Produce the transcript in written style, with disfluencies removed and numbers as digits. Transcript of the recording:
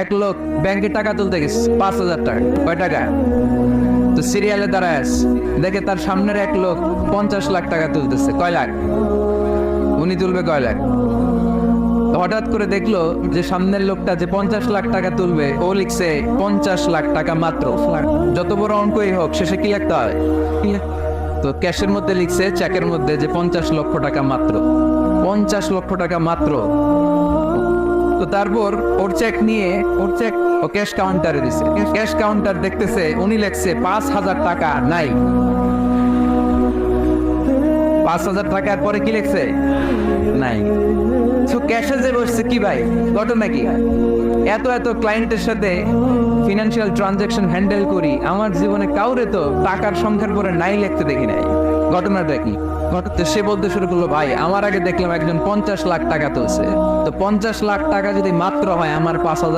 এক লোক ব্যাংকে টাকা তুলতে গেছে 5,000 টাকা। কয় টাকা? তো সিরিয়ালে দাঁড়ায় আছে, দেখে তার সামনের এক লোক 50 লাখ টাকা তুলতেছে। কয় লাখ? উনি তুলবে কয় লাখ? তো হঠাৎ করে দেখলো যে সামনের লোকটা যে 50 লাখ টাকা তুলবে, ও লিখছে 50 লাখ টাকা মাত্র। যত বড় অঙ্কই হোক, শেষে কি লিখতে হয়? তো ক্যাশের মধ্যে লিখছে, চেকের মধ্যে, যে 50 লক্ষ টাকা মাত্র। 50 লক্ষ টাকা মাত্র। তো তারপর ওর চেক নিয়ে ও ক্যাশ কাউন্টারে দিছে। ক্যাশ কাউন্টার দেখতেছে, উনি লেখছে 5,000 টাকা নাই। 5,000 টাকার পরে কি লিখছে? নাই। তো ক্যাশে যে বসছে, কি ভাই ঘটনা কি? এত ক্লায়েন্টের সাথে ফিনান্সিয়াল ট্রানজাকশন হ্যান্ডেল করি, আমার জীবনে কাউরে তো টাকার সংখ্যার পরে নাই লিখতে দেখি নাই। ঘটনাটা কি? সে বলতে শুরু করলো, ভাই আমার আগে দেখলাম একজন 50 লাখ টাকা তুলছে। তো 50 লাখ টাকা যদি মাত্র হয়, আমার 5,000